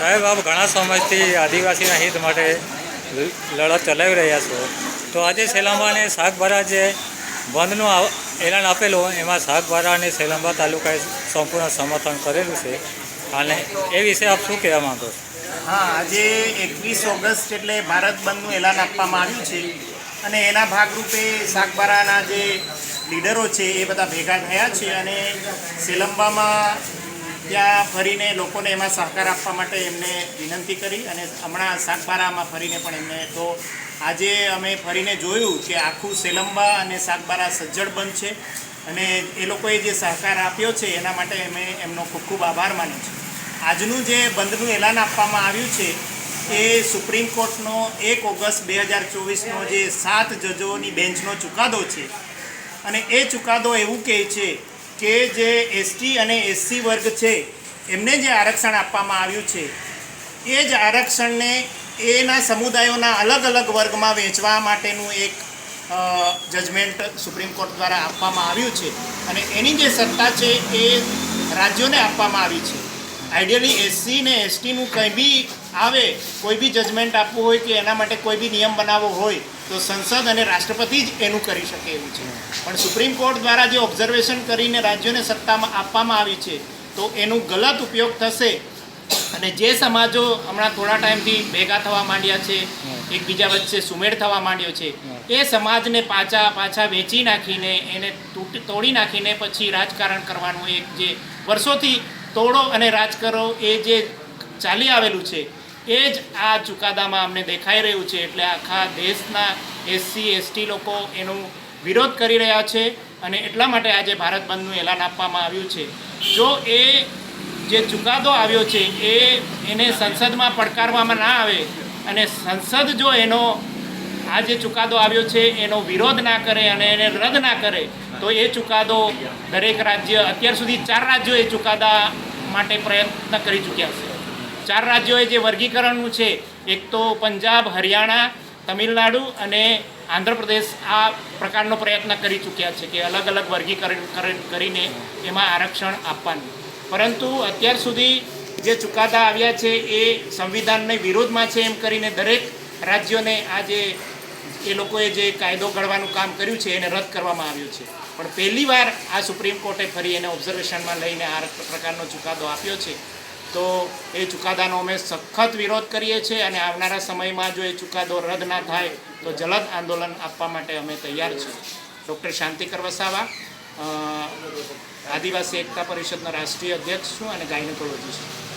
સાહેબ, આપ ઘણા સમયથી આદિવાસીના હિત માટે લડત ચલાવી રહ્યા છો, તો આજે સેલાંબા અને સાગબારા જે બંધનું એલાન આપેલું એમાં સાગબારા અને સેલાંબા તાલુકાએ સંપૂર્ણ સમર્થન કરેલું છે, અને એ વિશે આપ શું કહેવા માંગો છો? હા, આજે 21 ઓગસ્ટ એટલે ભારત બંધનું એલાન આપવામાં આવ્યું છે અને એના ભાગરૂપે સાગબારાના જે લીડરો છે એ બધા ભેગા થયા છે અને સેલંબામાં ત્યાં ફરીને લોકોને એમાં સહકાર આપવા માટે એમને વિનંતી કરી અને હમણાં સાગબારામાં ફરીને પણ એમને તો આજે અમે ફરીને જોયું કે આખું સેલંબા અને સાગબારા સજ્જડ બંધ છે અને એ લોકોએ જે સહકાર આપ્યો છે એના માટે અમે એમનો ખૂબ ખૂબ આભાર માન્યો છે. આજનું જે બંધનું એલાન આપવામાં આવ્યું છે એ સુપ્રીમ કોર્ટનો 1 ઓગસ્ટ 2024નો જે 7 જજોની બેન્ચનો ચુકાદો છે અને એ ચુકાદો એવું કહે છે કે જે એસટી અને એસસી વર્ગ છે એમને જે આરક્ષણ આપવામાં આવ્યું છે એ જ આરક્ષણને એના સમુદાયોના અલગ અલગ વર્ગમાં વહેંચવા માટેનું એક જજમેન્ટ સુપ્રીમ કોર્ટ દ્વારા આપવામાં આવ્યું છે અને એની જે સત્તા છે એ રાજ્યોને આપવામાં આવી છે. આઈડિયલી એસસી ને એસટીનું કંઈ બી આવે, કોઈ બી જજમેન્ટ આપવું હોય કે એના માટે કોઈ બી નિયમ બનાવવો હોય તો સંસદ અને રાષ્ટ્રપતિ જ એનું કરી શકે એવું છે, પણ સુપ્રીમ કોર્ટ દ્વારા જે ઓબ્ઝર્વેશન કરીને રાજ્યોને સત્તામાં આપવામાં આવી છે તો એનું ગલત ઉપયોગ થશે અને જે સમાજો હમણાં થોડા ટાઈમથી ભેગા થવા માંડ્યા છે, એકબીજા વચ્ચે સુમેળ થવા માંડ્યો છે, એ સમાજને પાછા વેચી નાખીને એને તોડી નાખીને પછી રાજકારણ કરવાનું એક જે વર્ષોથી તોડો અને રાજ કરો એ જે ચાલી આવેલું છે એ જ આ ચુકાદામાં અમને દેખાઈ રહ્યું છે. એટલે આખા દેશના એસસી એસટી લોકો એનો વિરોધ કરી રહ્યા છે અને એટલા માટે આજે ભારત બંધનું એલાન આપવામાં આવ્યું છે. જો એ જે ચુકાદો આવ્યો છે એને સંસદમાં પડકારવામાં ના આવે અને સંસદ જો એનો આ જે ચુકાદો આવ્યો છે એનો વિરોધ ના કરે અને એને રદ ના કરે તો એ ચુકાદો દરેક રાજ્ય, અત્યાર સુધી 4 રાજ્યો એ ચુકાદા માટે પ્રયત્ન કરી ચૂક્યા છે. 4 રાજ્યોએ જે વર્ગીકરણનું છે, એક તો પંજાબ, હરિયાણા, તમિલનાડુ અને આંધ્રપ્રદેશ આ પ્રકારનો પ્રયત્ન કરી ચૂક્યા છે કે અલગ અલગ વર્ગીકરણ કરીને એમાં આરક્ષણ આપવાનું, પરંતુ અત્યાર સુધી જે ચુકાદા આવ્યા છે એ સંવિધાનની વિરોધમાં છે એમ કરીને દરેક રાજ્યોને આ જે એ લોકોએ જે કાયદો ઘડવાનું કામ કર્યું છે એને રદ કરવામાં આવ્યું છે. પણ પહેલીવાર આ સુપ્રીમ કોર્ટે ફરી એને ઓબ્ઝર્વેશનમાં લઈને આ પ્રકારનો ચુકાદો આપ્યો છે, તો એ ચુકાદાનો અમે સખત વિરોધ કરીએ છીએ અને આવનારા સમયમાં જો એ ચુકાદો રદ ના થાય તો જલદ આંદોલન આપવા માટે અમે તૈયાર છીએ. ડૉક્ટર શાંતિકર વસાવા, આદિવાસી એકતા પરિષદના રાષ્ટ્રીય અધ્યક્ષ છું અને ગાયનેકોલોજીસ્ટ છું.